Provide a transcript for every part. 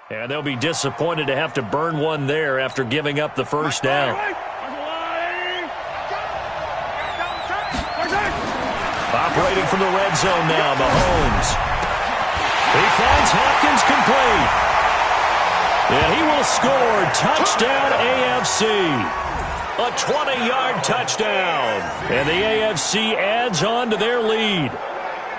And they'll be disappointed to have to burn one there after giving up the first down. Operating from the red zone now, Mahomes. He finds Hopkins complete. And he will score. Touchdown, AFC. A 20-yard touchdown. And the AFC adds on to their lead.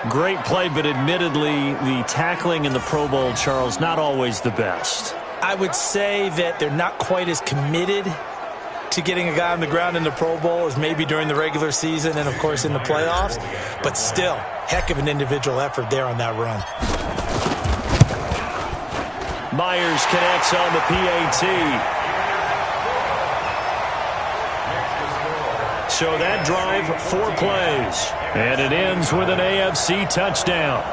Great play, but admittedly, the tackling in the Pro Bowl, Charles, not always the best. I would say that they're not quite as committed to getting a guy on the ground in the Pro Bowl as maybe during the regular season and, of course, in the playoffs. But still, heck of an individual effort there on that run. Myers connects on the PAT. So that drive, 4 plays. And it ends with an AFC touchdown.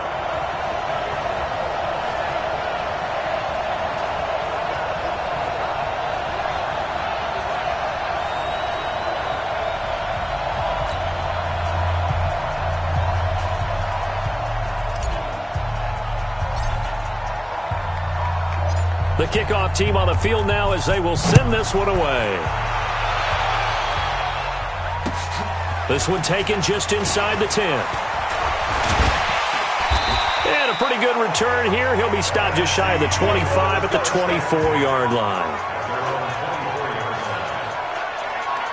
The kickoff team on the field now as they will send this one away. This one taken just inside the 10. And a pretty good return here. He'll be stopped just shy of the 25 at the 24-yard line.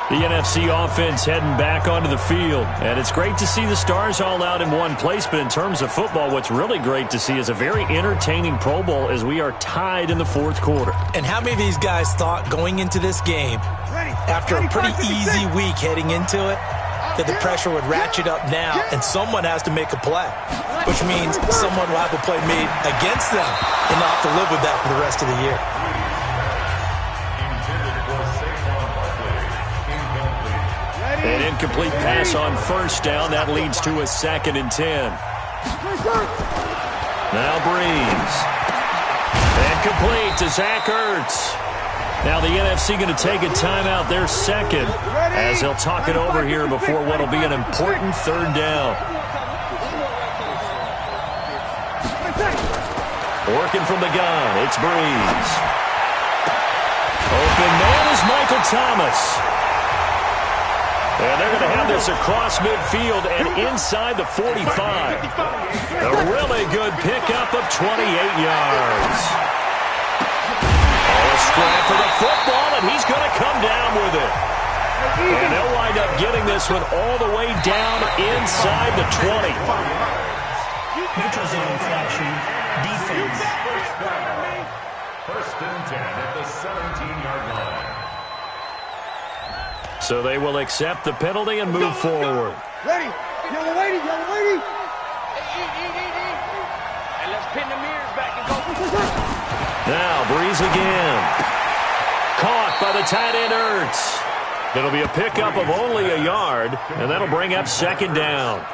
The NFC offense heading back onto the field. And it's great to see the stars all out in one place. But in terms of football, what's really great to see is a very entertaining Pro Bowl as we are tied in the fourth quarter. And how many of these guys thought going into this game, after a pretty easy week heading into it, that the pressure would ratchet up now and someone has to make a play, which means someone will have a play made against them and not have to live with that for the rest of the year. An incomplete pass on first down. That leads to a 2nd and 10. Now Breeze. And complete to Zach Ertz. Now the NFC going to take a timeout, their second, as they'll talk it over here before what will be an important 3rd down. Working from the gun, it's Breeze. Open man is Michael Thomas. And they're going to have this across midfield and inside the 45. A really good pickup of 28 yards. Strap for the football, and he's going to come down with it. And they'll wind up getting this one all the way down inside the 20. Neutral zone infraction, defense. 1st and 10 at the 17-yard line. So they will accept the penalty and move forward. Ready. Yellow lady, yellow lady. And let's pin the mirrors back and go. Now, Breeze again. Caught by the tight end, Ertz. It'll be a pickup of only a yard, and that'll bring up 2nd down.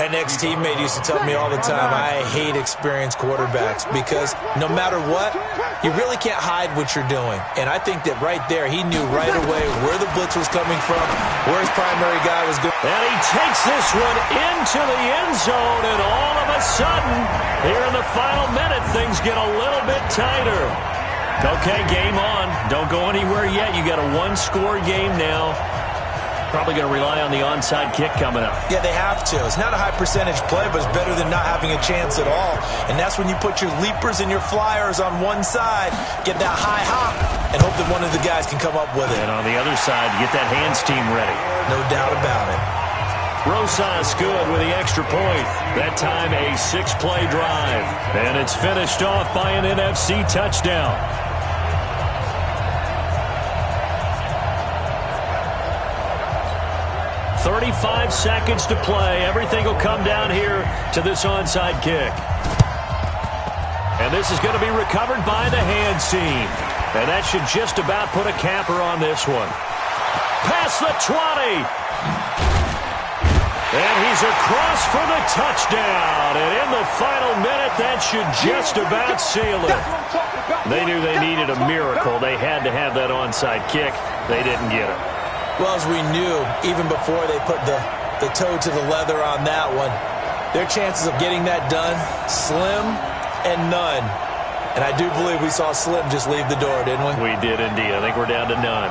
An ex-teammate used to tell me all the time, I hate experienced quarterbacks because no matter what, you really can't hide what you're doing. And I think that right there, he knew right away where the blitz was coming from, where his primary guy was going. And he takes this one into the end zone, and all of a sudden, here in the final minute, things get a little bit tighter. Okay, game on. Don't go anywhere yet. You got a 1-score game now. Probably going to rely on the onside kick coming up. Yeah, they have to. It's not a high percentage play, but it's better than not having a chance at all. And that's when you put your leapers and your flyers on one side, get that high hop, and hope that one of the guys can come up with it. And on the other side, get that hands team ready. No doubt about it. Rosas good with the extra point. That time a 6-play drive. And it's finished off by an NFC touchdown. 35 seconds to play. Everything will come down here to this onside kick. And this is going to be recovered by the hands team. And that should just about put a capper on this one. Past the 20. And he's across for the touchdown. And in the final minute, that should just about seal it. They knew they needed a miracle. They had to have that onside kick. They didn't get it. Well, as we knew, even before they put the toe to the leather on that one, their chances of getting that done, slim and none. And I do believe we saw Slim just leave the door, didn't we? We did indeed. I think we're down to none.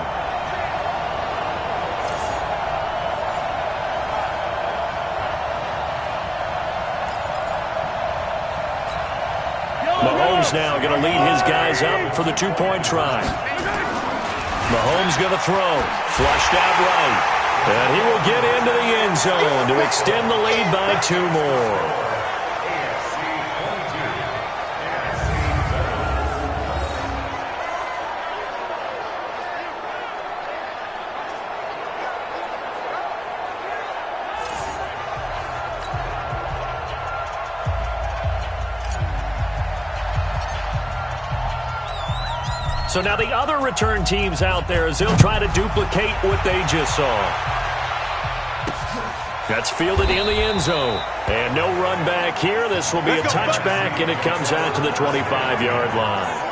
Mahomes now going to lead his guys up for the two-point try. Mahomes going to throw. Flushed out right. And he will get into the end zone to extend the lead by 2 more. So now the other return teams out there as they'll try to duplicate what they just saw. That's fielded in the end zone. And no run back here. This will be a touchback, and it comes out to the 25-yard line.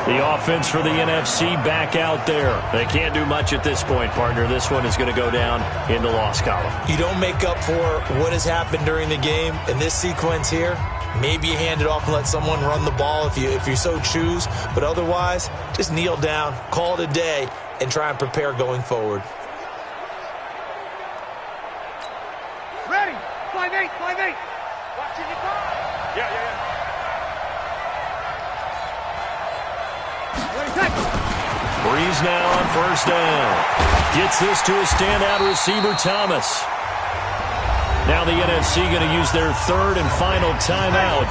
The offense for the NFC back out there. They can't do much at this point, partner. This one is going to go down in the loss column. You don't make up for what has happened during the game in this sequence here. Maybe you hand it off and let someone run the ball if you so choose. But otherwise, just kneel down, call it a day, and try and prepare going forward. Ready? 5-8, 5-8. Watching your car. Yeah. Ready, take. Breeze now on first down. Gets this to a standout receiver, Thomas. Now the NFC going to use their third and final timeout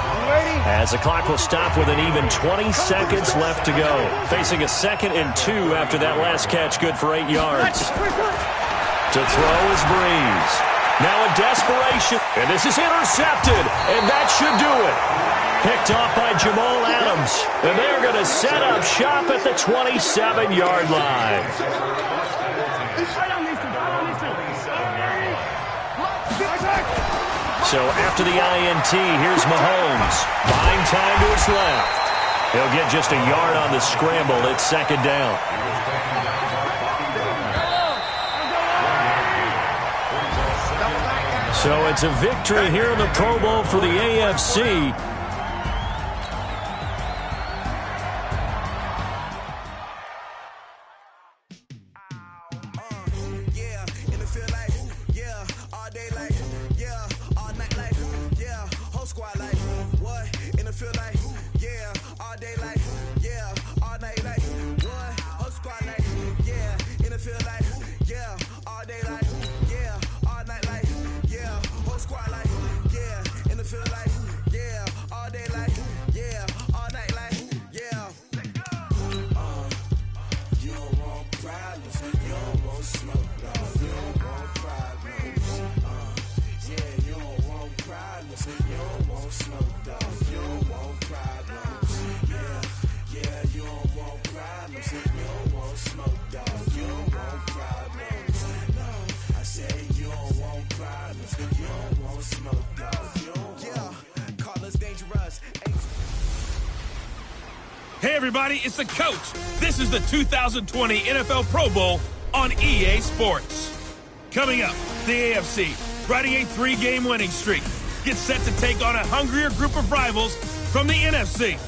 as the clock will stop with an even 20 seconds left to go. Facing a 2nd and 2 after that last catch, good for 8 yards. To throw is Breeze. Now a desperation, and this is intercepted, and that should do it. Picked off by Jamal Adams, and they're going to set up shop at the 27-yard line. So after the INT, here's Mahomes. Buying time to his left. He'll get just a yard on the scramble. It's 2nd down. So it's a victory here in the Pro Bowl for the AFC. Hey everybody, it's the coach. This is the 2020 NFL Pro Bowl on EA Sports. Coming up, the AFC, riding a 3-game winning streak, gets set to take on a hungrier group of rivals from the NFC.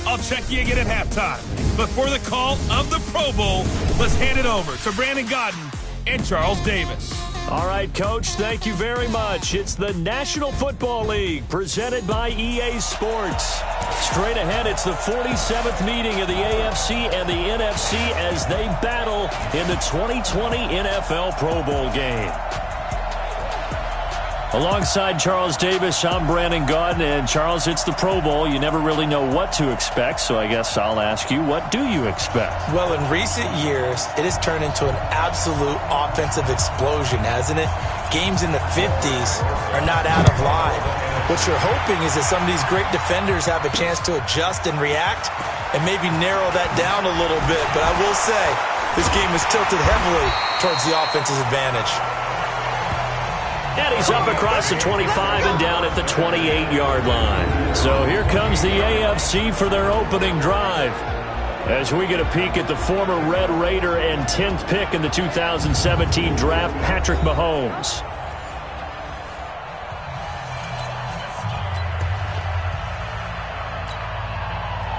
I'll check you again at halftime. But for the call of the Pro Bowl, let's hand it over to Brandon Godden and Charles Davis. All right, Coach, thank you very much. It's the National Football League presented by EA Sports. Straight ahead, it's the 47th meeting of the AFC and the NFC as they battle in the 2020 NFL Pro Bowl game. Alongside Charles Davis, I'm Brandon Godden. And Charles, it's the Pro Bowl. You never really know what to expect, so I guess I'll ask you, what do you expect? Well, in recent years, it has turned into an absolute offensive explosion, hasn't it? Games in the 50s are not out of line. What you're hoping is that some of these great defenders have a chance to adjust and react and maybe narrow that down a little bit. But I will say, this game is tilted heavily towards the offense's advantage. And he's up across the 25 and down at the 28-yard line. So here comes the AFC for their opening drive. As we get a peek at the former Red Raider and 10th pick in the 2017 draft, Patrick Mahomes.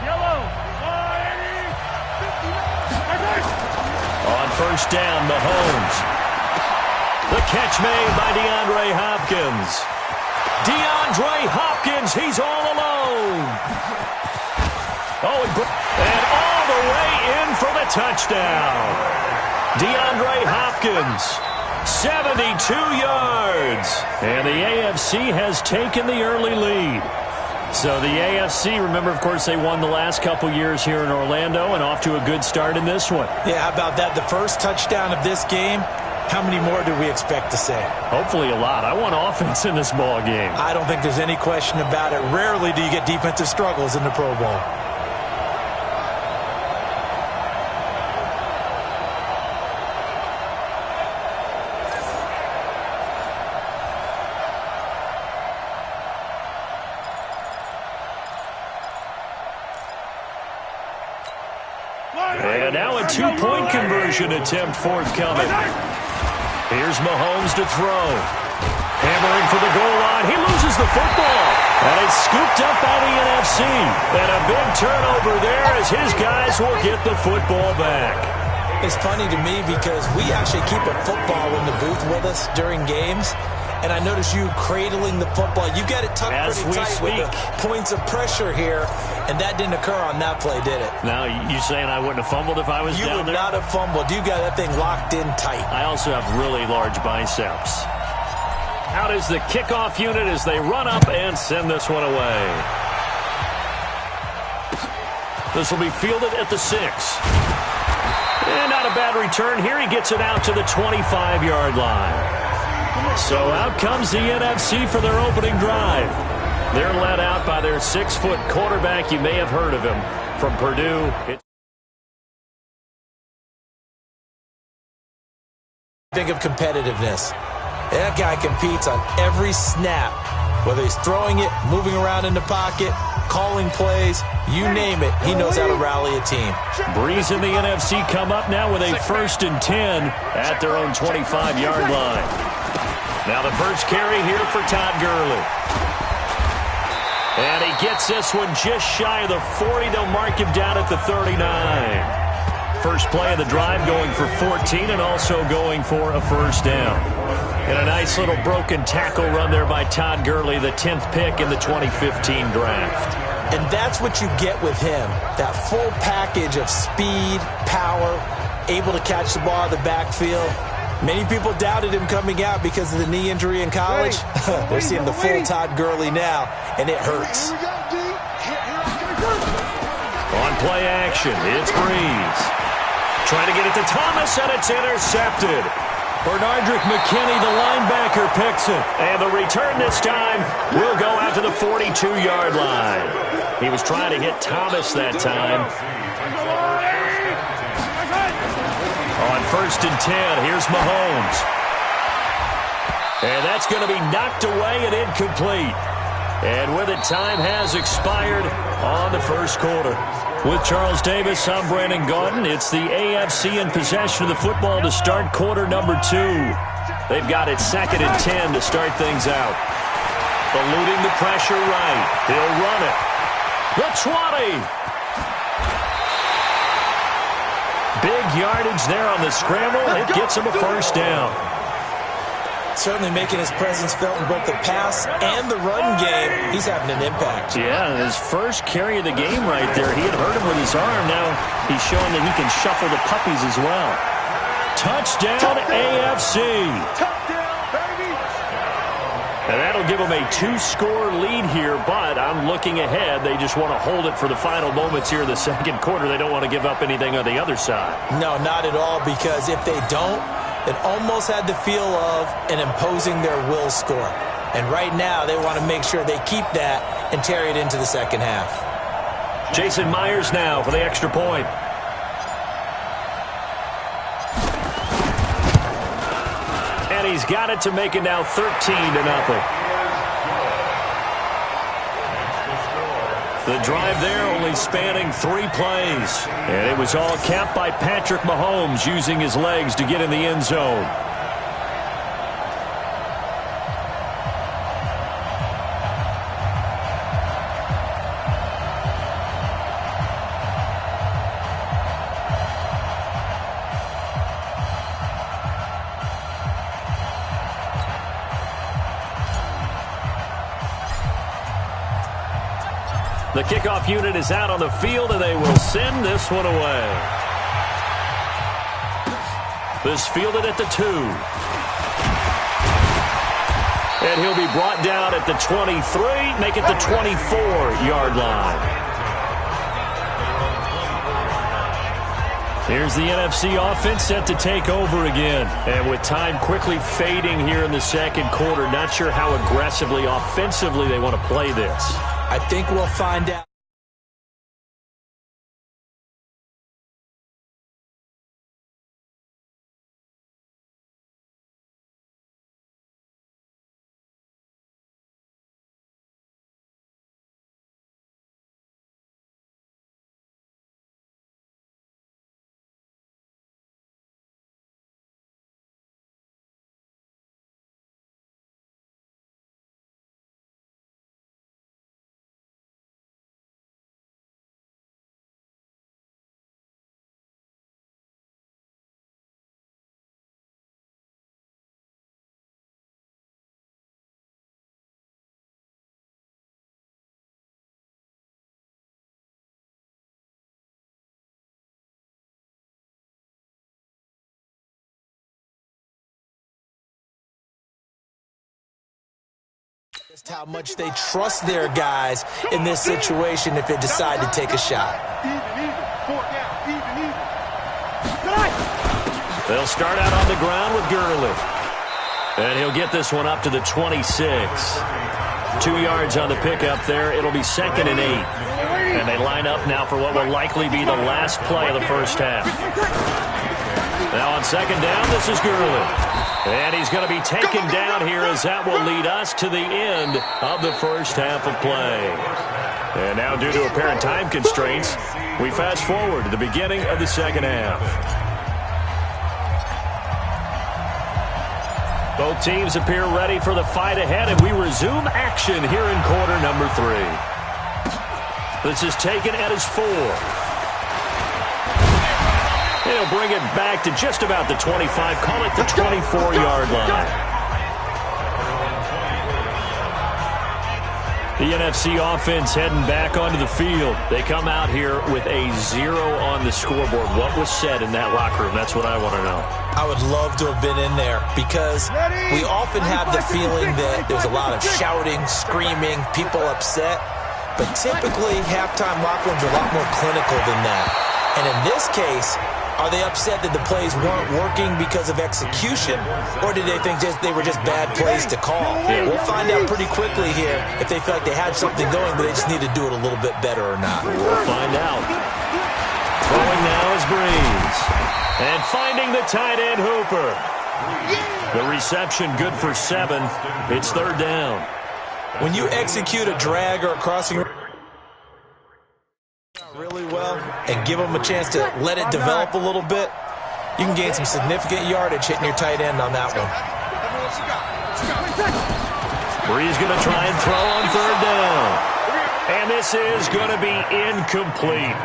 Yellow. first down. Mahomes. The catch made by DeAndre Hopkins. DeAndre Hopkins, he's all alone. Oh, and all the way in for the touchdown. DeAndre Hopkins, 72 yards. And the AFC has taken the early lead. So the AFC, remember, of course, they won the last couple years here in Orlando and off to a good start in this one. Yeah, how about that? The first touchdown of this game. How many more do we expect to see? Hopefully a lot. I want offense in this ball game. I don't think there's any question about it. Rarely do you get defensive struggles in the Pro Bowl. And now a two-point conversion attempt forthcoming. Here's Mahomes to throw. Hammering for the goal line. He loses the football. And it's scooped up by the NFC. And a big turnover there as his guys will get the football back. It's funny to me because we actually keep a football in the booth with us during games. And I notice you cradling the football. You got it tucked pretty tight with the points of pressure here. And that didn't occur on that play, did it? Now, you saying I wouldn't have fumbled if I was down there? You would not have fumbled. You got that thing locked in tight. I also have really large biceps. Out is the kickoff unit as they run up and send this one away. This will be fielded at the 6. And not a bad return here. He gets it out to the 25-yard line. So out comes the NFC for their opening drive. They're led out by their 6-foot quarterback. You may have heard of him from Purdue. Think of competitiveness. That guy competes on every snap, whether he's throwing it, moving around in the pocket, calling plays, you name it, he knows how to rally a team. Breeze and the NFC come up now with a 1st and 10 at their own 25-yard line. Now the first carry here for Todd Gurley. And he gets this one just shy of the 40. They'll mark him down at the 39. First play of the drive going for 14 and also going for a first down. And a nice little broken tackle run there by Todd Gurley, the 10th pick in the 2015 draft. And that's what you get with him, that full package of speed, power, able to catch the ball in the backfield. Many people doubted him coming out because of the knee injury in college. They're seeing the full Todd Gurley now, and it hurts. On play action, it's Breeze. Trying to get it to Thomas, and it's intercepted. Bernardrick McKinney, the linebacker, picks it. And the return this time will go out to the 42-yard line. He was trying to hit Thomas that time. On 1st and 10, here's Mahomes. And that's going to be knocked away and incomplete. And with it, time has expired on the first quarter. With Charles Davis, I'm Brandon Gaudin. It's the AFC in possession of the football to start quarter number 2. They've got it 2nd and 10 to start things out. Eluding the pressure right. He'll run it. The 20. Big yardage there on the scramble. It gets him a first down. Certainly making his presence felt in both the pass and the run game. He's having an impact. Yeah, his first carry of the game right there. He had hurt him with his arm. Now he's showing that he can shuffle the puppies as well. Touchdown, AFC. And that'll give them a 2-score lead here, but I'm looking ahead. They just want to hold it for the final moments here in the second quarter. They don't want to give up anything on the other side. No, not at all, because if they don't, it almost had the feel of an imposing their will score. And right now, they want to make sure they keep that and carry it into the second half. Jason Myers now for the extra point. And he's got it to make it now 13-0. The drive there only spanning 3 plays. And it was all capped by Patrick Mahomes using his legs to get in the end zone. The kickoff unit is out on the field, and they will send this one away. This fielded at the 2. And he'll be brought down at the 23, make it the 24-yard line. Here's the NFC offense set to take over again. And with time quickly fading here in the second quarter, not sure how aggressively, offensively they want to play this. I think we'll find out. Just how much they trust their guys in this situation if they decide to take a shot. They'll start out on the ground with Gurley. And he'll get this one up to the 26. 2 yards on the pickup there. It'll be 2nd and 8. And they line up now for what will likely be the last play of the first half. Now on 2nd down, this is Gurley. And he's going to be taken down here as that will lead us to the end of the first half of play. And now due to apparent time constraints, we fast forward to the beginning of the second half. Both teams appear ready for the fight ahead, and we resume action here in quarter number 3. This is taken at his 4. He'll bring it back to just about the 25, call it the 24-yard line. The NFC offense heading back onto the field. They come out here with a 0 on the scoreboard. What was said in that locker room? That's what I want to know. I would love to have been in there because we often have the feeling that there's a lot of shouting, screaming, people upset. But typically, halftime locker rooms are a lot more clinical than that. And in this case, are they upset that the plays weren't working because of execution, or did they think they were just bad plays to call? Yeah. We'll find out pretty quickly here if they feel like they had something going, but they just need to do it a little bit better or not. We'll find out. Throwing now is Breeze. And finding the tight end, Hooper. The reception good for 7. It's 3rd down. When you execute a drag or a crossing really well and give them a chance to let it develop a little bit, you can gain some significant yardage hitting your tight end on that one. Breeze going to try and throw on 3rd down. And this is going to be incomplete.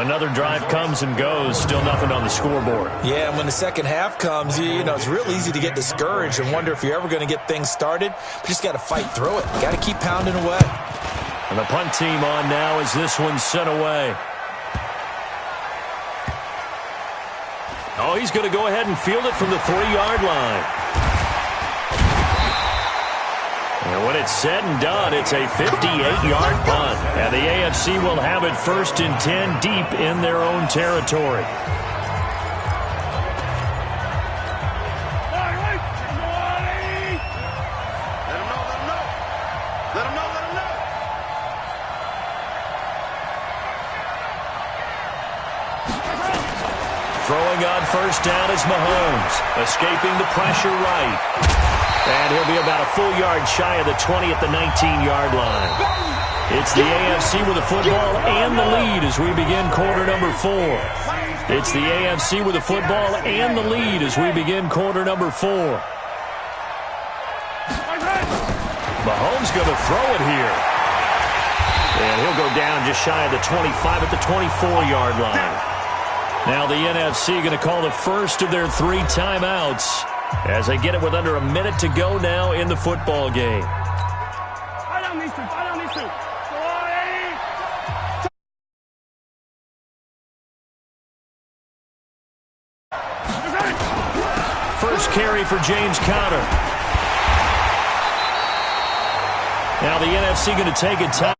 Another drive comes and goes, still nothing on the scoreboard. Yeah, and when the second half comes, you know, it's real easy to get discouraged and wonder if you're ever going to get things started. But you just got to fight through it. You got to keep pounding away. And the punt team on now as this one's sent away. Oh, he's going to go ahead and field it from the 3-yard line. And when it's said and done, it's a 58-yard punt. And the AFC will have it 1st and 10 deep in their own territory. Throwing on 1st down is Mahomes, escaping the pressure right. And he'll be about a full yard shy of the 20 at the 19-yard line. It's the AFC with the football and the lead as we begin quarter number 4. It's the AFC with the football and the lead as we begin quarter number 4. Mahomes going to throw it here. And he'll go down just shy of the 25 at the 24-yard line. Now the NFC going to call the first of their 3 timeouts as they get it with under a minute to go now in the football game. two. Tie down these two. First carry for James Conner. Now the NFC going to take it time.